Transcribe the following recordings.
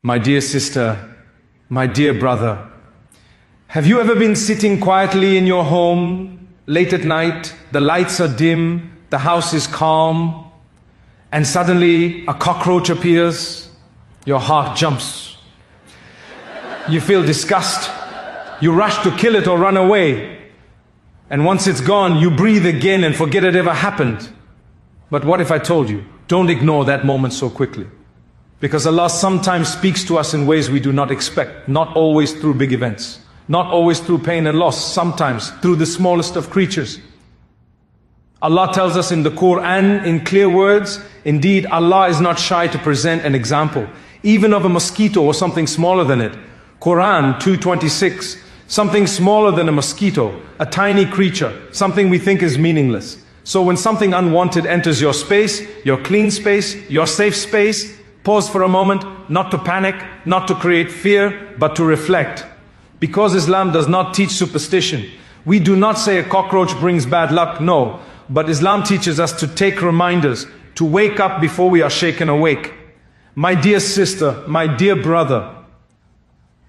My dear sister, my dear brother, have you ever been sitting quietly in your home, late at night, the lights are dim, the house is calm, and suddenly a cockroach appears, your heart jumps. You feel disgust, you rush to kill it or run away, and once it's gone, you breathe again and forget it ever happened. But what if I told you, don't ignore that moment so quickly. Because Allah sometimes speaks to us in ways we do not expect, not always through big events, not always through pain and loss, sometimes through the smallest of creatures. Allah tells us in the Quran in clear words, indeed Allah is not shy to present an example, even of a mosquito or something smaller than it. Quran 2:26, something smaller than a mosquito, a tiny creature, something we think is meaningless. So when something unwanted enters your space, your clean space, your safe space, pause for a moment, not to panic, not to create fear, but to reflect. Because Islam does not teach superstition, we do not say a cockroach brings bad luck, no. But Islam teaches us to take reminders, to wake up before we are shaken awake. My dear sister, my dear brother,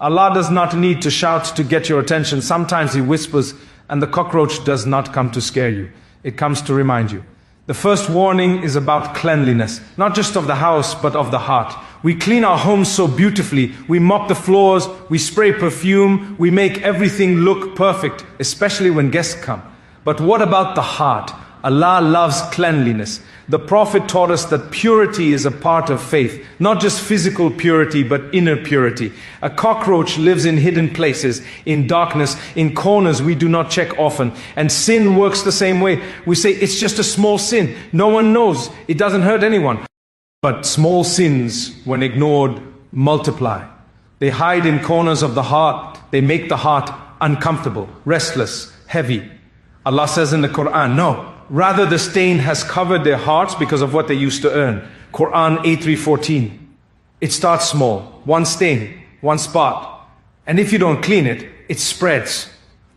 Allah does not need to shout to get your attention. Sometimes He whispers, and the cockroach does not come to scare you. It comes to remind you. The first warning is about cleanliness, not just of the house, but of the heart. We clean our homes so beautifully. We mop the floors, we spray perfume, we make everything look perfect, especially when guests come. But what about the heart? Allah loves cleanliness. The Prophet taught us that purity is a part of faith, not just physical purity, but inner purity. A cockroach lives in hidden places, in darkness, in corners we do not check often. And sin works the same way. We say it's just a small sin. No one knows. It doesn't hurt anyone. But small sins, when ignored, multiply. They hide in corners of the heart. They make the heart uncomfortable, restless, heavy. Allah says in the Quran, no. Rather, the stain has covered their hearts because of what they used to earn. Quran 8:3-14. It starts small, one stain, one spot. And if you don't clean it, it spreads.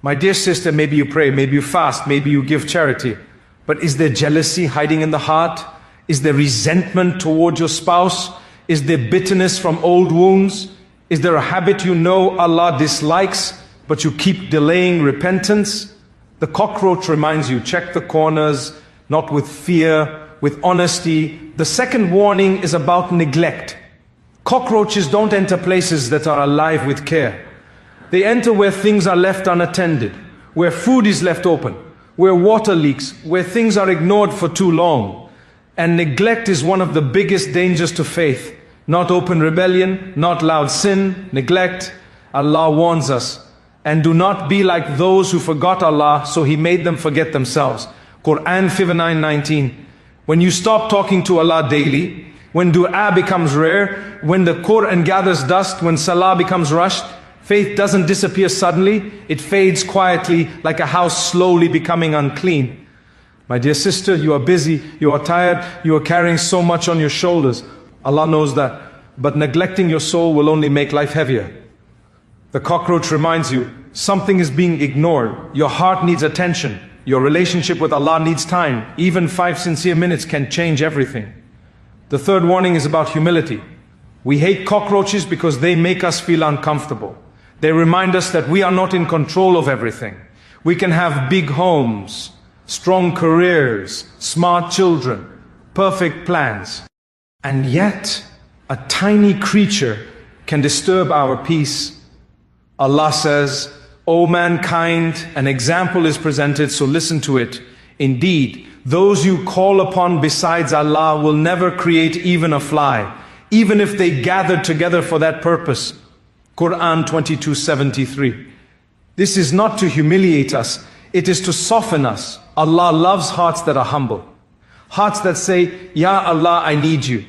My dear sister, maybe you pray, maybe you fast, maybe you give charity. But is there jealousy hiding in the heart? Is there resentment toward your spouse? Is there bitterness from old wounds? Is there a habit you know Allah dislikes, but you keep delaying repentance? The cockroach reminds you, check the corners, not with fear, with honesty. The second warning is about neglect. Cockroaches don't enter places that are alive with care. They enter where things are left unattended, where food is left open, where water leaks, where things are ignored for too long. And neglect is one of the biggest dangers to faith. Not open rebellion, not loud sin, neglect. Allah warns us. And do not be like those who forgot Allah, so He made them forget themselves. Quran 59:19. When you stop talking to Allah daily, when dua becomes rare, when the Quran gathers dust, when salah becomes rushed, faith doesn't disappear suddenly, it fades quietly like a house slowly becoming unclean. My dear sister, you are busy, you are tired, you are carrying so much on your shoulders. Allah knows that. But neglecting your soul will only make life heavier. The cockroach reminds you, something is being ignored. Your heart needs attention. Your relationship with Allah needs time. Even 5 sincere minutes can change everything. The third warning is about humility. We hate cockroaches because they make us feel uncomfortable. They remind us that we are not in control of everything. We can have big homes, strong careers, smart children, perfect plans. And yet, a tiny creature can disturb our peace. Allah says, O mankind, an example is presented, so listen to it. Indeed, those you call upon besides Allah will never create even a fly, even if they gathered together for that purpose. Quran 22:73. This is not to humiliate us, it is to soften us. Allah loves hearts that are humble. Hearts that say, Ya Allah, I need you.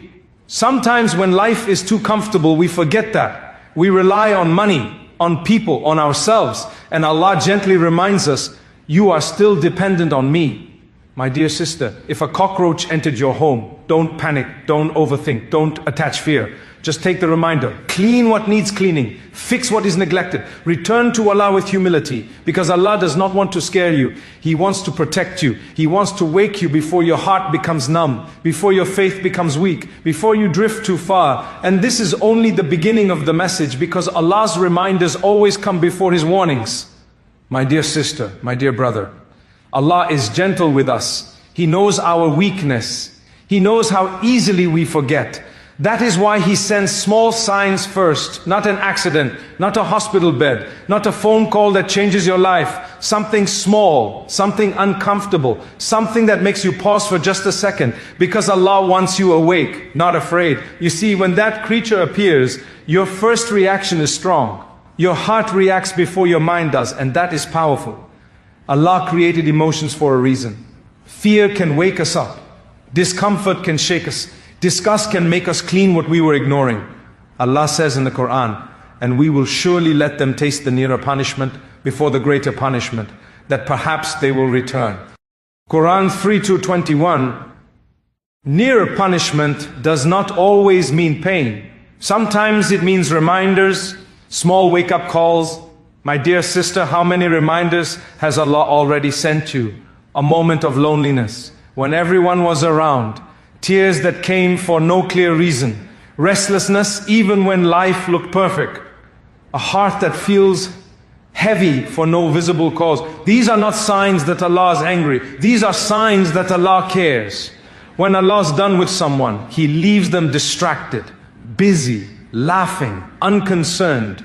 Sometimes when life is too comfortable, we forget that. We rely on money, on people, on ourselves. And Allah gently reminds us, you are still dependent on me. My dear sister, if a cockroach entered your home, don't panic, don't overthink, don't attach fear. Just take the reminder. Clean what needs cleaning. Fix what is neglected. Return to Allah with humility, because Allah does not want to scare you. He wants to protect you. He wants to wake you before your heart becomes numb, before your faith becomes weak, before you drift too far. And this is only the beginning of the message, because Allah's reminders always come before His warnings. My dear sister, my dear brother, Allah is gentle with us. He knows our weakness. He knows how easily we forget. That is why He sends small signs first, not an accident, not a hospital bed, not a phone call that changes your life. Something small, something uncomfortable, something that makes you pause for just a second, because Allah wants you awake, not afraid. You see, when that creature appears, your first reaction is strong. Your heart reacts before your mind does, and that is powerful. Allah created emotions for a reason. Fear can wake us up. Discomfort can shake us. Disgust can make us clean what we were ignoring. Allah says in the Quran, and we will surely let them taste the nearer punishment before the greater punishment, that perhaps they will return. Quran 3:21. Nearer punishment does not always mean pain. Sometimes it means reminders, small wake-up calls. My dear sister, how many reminders has Allah already sent you? A moment of loneliness, when everyone was around, tears that came for no clear reason, restlessness even when life looked perfect, a heart that feels heavy for no visible cause. These are not signs that Allah is angry. These are signs that Allah cares. When Allah is done with someone, He leaves them distracted, busy, laughing, unconcerned.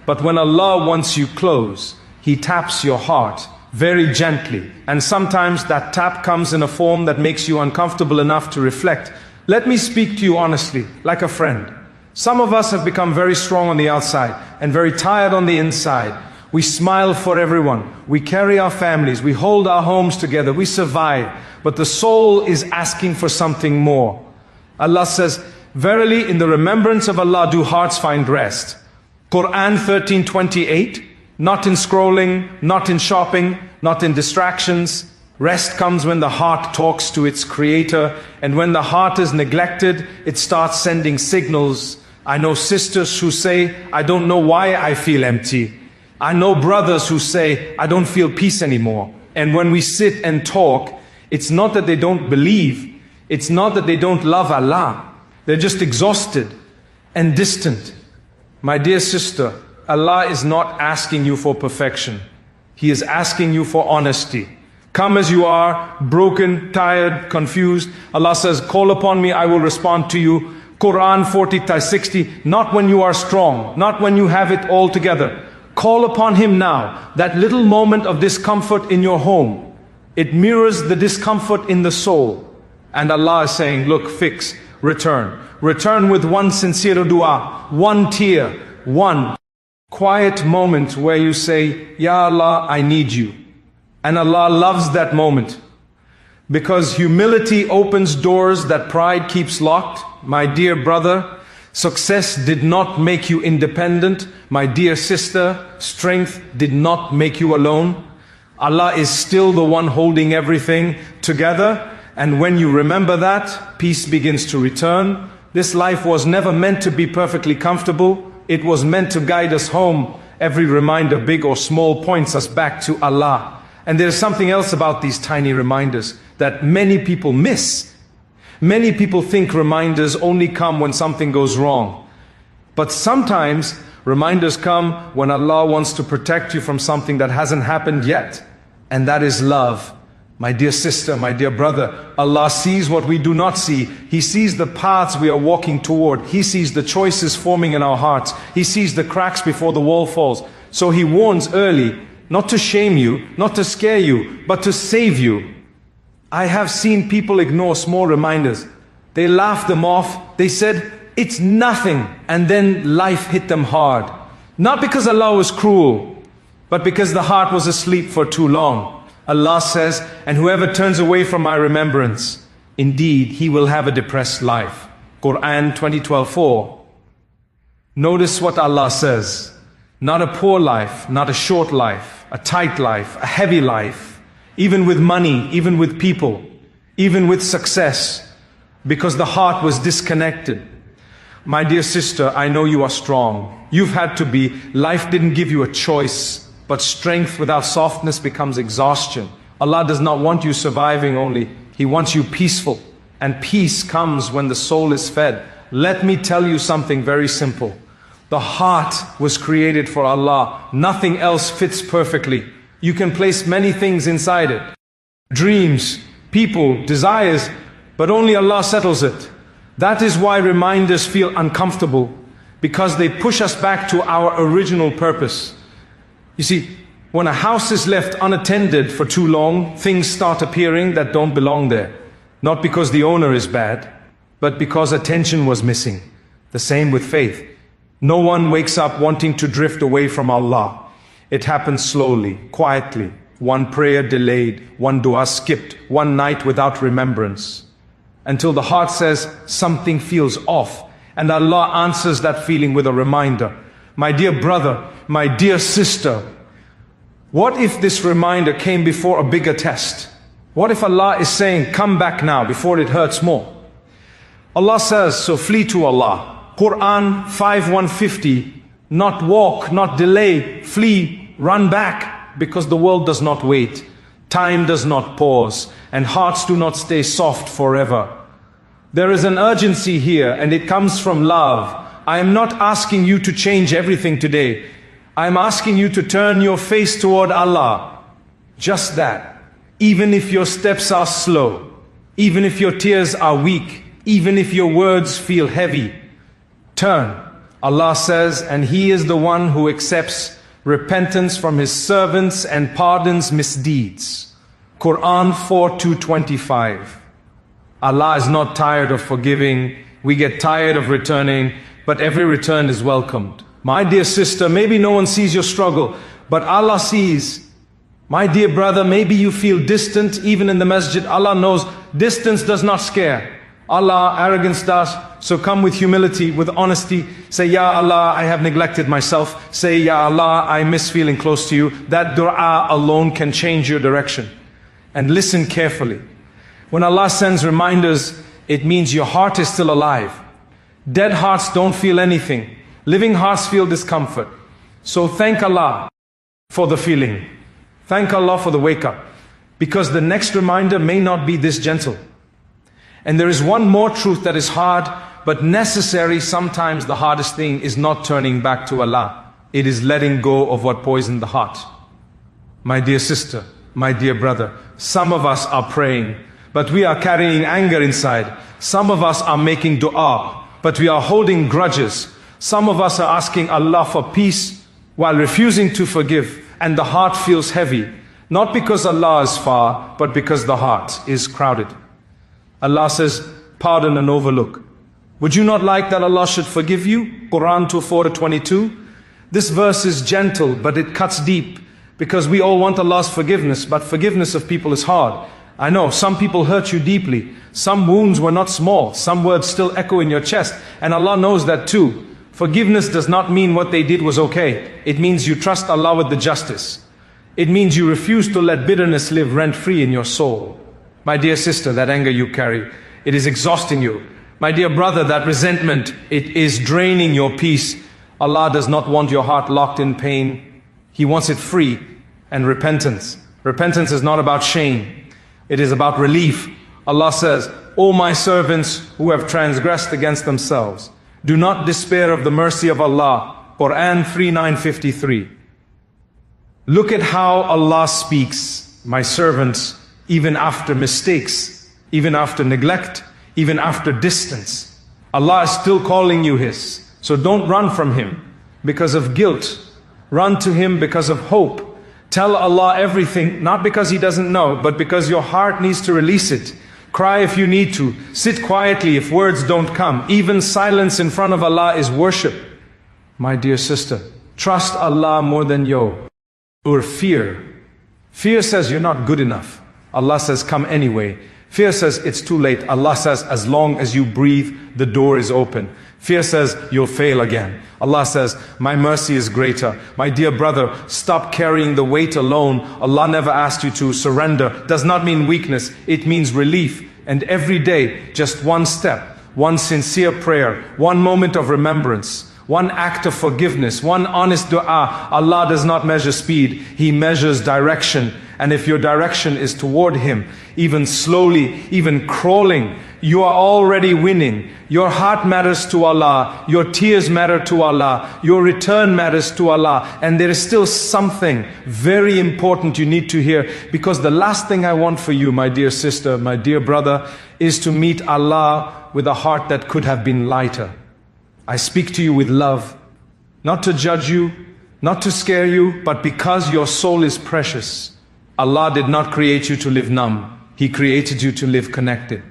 But when Allah wants you close, He taps your heart very gently. And sometimes that tap comes in a form that makes you uncomfortable enough to reflect. Let me speak to you honestly, like a friend. Some of us have become very strong on the outside and very tired on the inside. We smile for everyone. We carry our families. We hold our homes together. We survive. But the soul is asking for something more. Allah says, verily in the remembrance of Allah do hearts find rest. Quran 13:28. Not in scrolling, not in shopping, not in distractions. Rest comes when the heart talks to its creator. And when the heart is neglected, it starts sending signals. I know sisters who say, I don't know why I feel empty. I know brothers who say, I don't feel peace anymore. And when we sit and talk, it's not that they don't believe. It's not that they don't love Allah. They're just exhausted and distant. My dear sister, Allah is not asking you for perfection. He is asking you for honesty. Come as you are, broken, tired, confused. Allah says, call upon me, I will respond to you. Quran 40:60, not when you are strong, not when you have it all together. Call upon Him now. That little moment of discomfort in your home, it mirrors the discomfort in the soul. And Allah is saying, look, fix, return. Return with one sincere dua, one tear, one quiet moment where you say, Ya Allah, I need you. And Allah loves that moment. Because humility opens doors that pride keeps locked. My dear brother, success did not make you independent. My dear sister, strength did not make you alone. Allah is still the one holding everything together. And when you remember that, peace begins to return. This life was never meant to be perfectly comfortable. It was meant to guide us home. Every reminder, big or small, points us back to Allah. And there's something else about these tiny reminders that many people miss. Many people think reminders only come when something goes wrong. But sometimes reminders come when Allah wants to protect you from something that hasn't happened yet. And that is love. My dear sister, my dear brother, Allah sees what we do not see. He sees the paths we are walking toward. He sees the choices forming in our hearts. He sees the cracks before the wall falls. So He warns early, not to shame you, not to scare you, but to save you. I have seen people ignore small reminders. They laughed them off. They said, it's nothing. And then life hit them hard. Not because Allah was cruel, but because the heart was asleep for too long. Allah says, and whoever turns away from my remembrance, indeed he will have a depressed life. Quran 20:4. Notice what Allah says. Not a poor life, not a short life, a tight life, a heavy life, even with money, even with people, even with success, because the heart was disconnected. My dear sister, I know you are strong. You've had to be. Life didn't give you a choice. But strength without softness becomes exhaustion. Allah does not want you surviving only. He wants you peaceful. And peace comes when the soul is fed. Let me tell you something very simple. The heart was created for Allah. Nothing else fits perfectly. You can place many things inside it. Dreams, people, desires, but only Allah settles it. That is why reminders feel uncomfortable, because they push us back to our original purpose. You see, when a house is left unattended for too long, things start appearing that don't belong there. Not because the owner is bad, but because attention was missing. The same with faith. No one wakes up wanting to drift away from Allah. It happens slowly, quietly. One prayer delayed, one dua skipped, one night without remembrance. Until the heart says something feels off, and Allah answers that feeling with a reminder. My dear brother, my dear sister, what if this reminder came before a bigger test? What if Allah is saying, come back now before it hurts more? Allah says, so flee to Allah. Quran 5:150, not walk, not delay, flee, run back, because the world does not wait. Time does not pause, and hearts do not stay soft forever. There is an urgency here, and it comes from love. I am not asking you to change everything today. I am asking you to turn your face toward Allah. Just that. Even if your steps are slow, even if your tears are weak, even if your words feel heavy, turn. Allah says, and He is the one who accepts repentance from His servants and pardons misdeeds. Quran 4:225. Allah is not tired of forgiving. We get tired of returning, but every return is welcomed. My dear sister, maybe no one sees your struggle, but Allah sees. My dear brother, maybe you feel distant even in the masjid. Allah knows distance does not scare. Allah, arrogance does. So come with humility, with honesty. Say, Ya Allah, I have neglected myself. Say, Ya Allah, I miss feeling close to you. That dua alone can change your direction. And listen carefully. When Allah sends reminders, it means your heart is still alive. Dead hearts don't feel anything. Living hearts feel discomfort. So thank Allah for the feeling. Thank Allah for the wake up. Because the next reminder may not be this gentle. And there is one more truth that is hard, but necessary. Sometimes the hardest thing is not turning back to Allah. It is letting go of what poisoned the heart. My dear sister, my dear brother, some of us are praying, but we are carrying anger inside. Some of us are making dua, but we are holding grudges. Some of us are asking Allah for peace while refusing to forgive, and the heart feels heavy. Not because Allah is far, but because the heart is crowded. Allah says, pardon and overlook. Would you not like that Allah should forgive you? Quran 4:22. This verse is gentle, but it cuts deep, because we all want Allah's forgiveness, but forgiveness of people is hard. I know, some people hurt you deeply. Some wounds were not small. Some words still echo in your chest, and Allah knows that too. Forgiveness does not mean what they did was okay. It means you trust Allah with the justice. It means you refuse to let bitterness live rent-free in your soul. My dear sister, that anger you carry, it is exhausting you. My dear brother, that resentment, it is draining your peace. Allah does not want your heart locked in pain. He wants it free and repentance. Repentance is not about shame. It is about relief. Allah says, O my servants who have transgressed against themselves, do not despair of the mercy of Allah. Quran 3:953. Look at how Allah speaks, my servants, even after mistakes, even after neglect, even after distance. Allah is still calling you His. So don't run from Him because of guilt. Run to Him because of hope. Tell Allah everything, not because He doesn't know, but because your heart needs to release it. Cry if you need to. Sit quietly if words don't come. Even silence in front of Allah is worship. My dear sister, trust Allah more than or fear. Fear says you're not good enough. Allah says come anyway. Fear says it's too late. Allah says as long as you breathe, the door is open. Fear says you'll fail again. Allah says my mercy is greater. My dear brother, stop carrying the weight alone. Allah never asked you to. Surrender does not mean weakness. It means relief. And every day, just one step, one sincere prayer, one moment of remembrance, one act of forgiveness, one honest dua. Allah does not measure speed, He measures direction. And if your direction is toward Him, even slowly, even crawling, you are already winning. Your heart matters to Allah, your tears matter to Allah, your return matters to Allah. And there is still something very important you need to hear, because the last thing I want for you, my dear sister, my dear brother, is to meet Allah with a heart that could have been lighter. I speak to you with love, not to judge you, not to scare you, but because your soul is precious. Allah did not create you to live numb. He created you to live connected.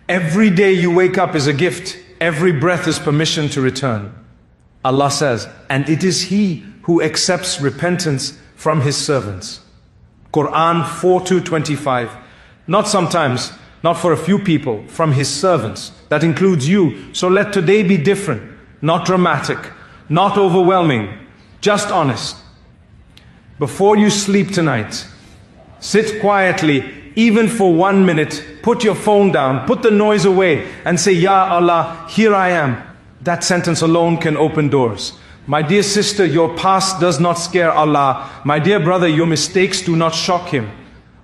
Every day you wake up is a gift. Every breath is permission to return. Allah says, and it is He who accepts repentance from His servants. Quran 4:25. Not sometimes, not for a few people, from His servants. That includes you. So let today be different, not dramatic, not overwhelming, just honest. Before you sleep tonight, sit quietly, even for 1 minute, put your phone down, put the noise away, and say, Ya Allah, here I am. That sentence alone can open doors. My dear sister, your past does not scare Allah. My dear brother, your mistakes do not shock Him.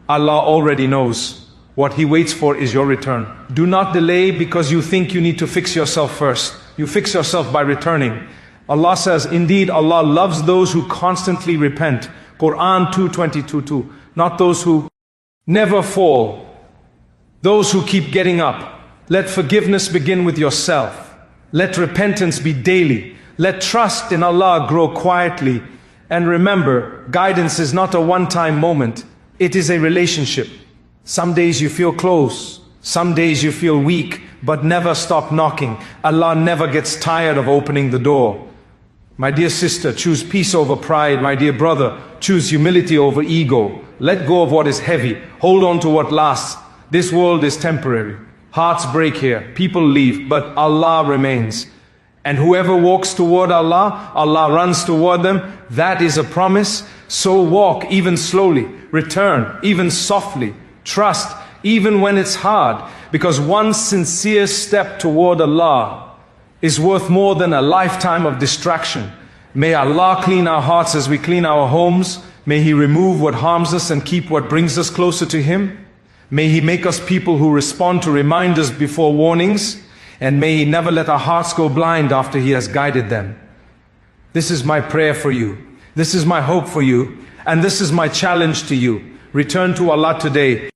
Allah already knows. What He waits for is your return. Do not delay because you think you need to fix yourself first. You fix yourself by returning. Allah says, indeed, Allah loves those who constantly repent. Quran 2:22. Not those who never fall, those who keep getting up. Let forgiveness begin with yourself. Let repentance be daily. Let trust in Allah grow quietly. And remember, guidance is not a one-time moment. It is a relationship. Some days you feel close, some days you feel weak, but never stop knocking. Allah never gets tired of opening the door. My dear sister, choose peace over pride. My dear brother, choose humility over ego. Let go of what is heavy. Hold on to what lasts. This world is temporary. Hearts break here. People leave, but Allah remains. And whoever walks toward Allah, Allah runs toward them. That is a promise. So walk even slowly. Return even softly. Trust even when it's hard. Because one sincere step toward Allah is worth more than a lifetime of distraction. May Allah clean our hearts as we clean our homes. May He remove what harms us and keep what brings us closer to Him. May He make us people who respond to reminders before warnings. And may He never let our hearts go blind after He has guided them. This is my prayer for you. This is my hope for you. And this is my challenge to you. Return to Allah today.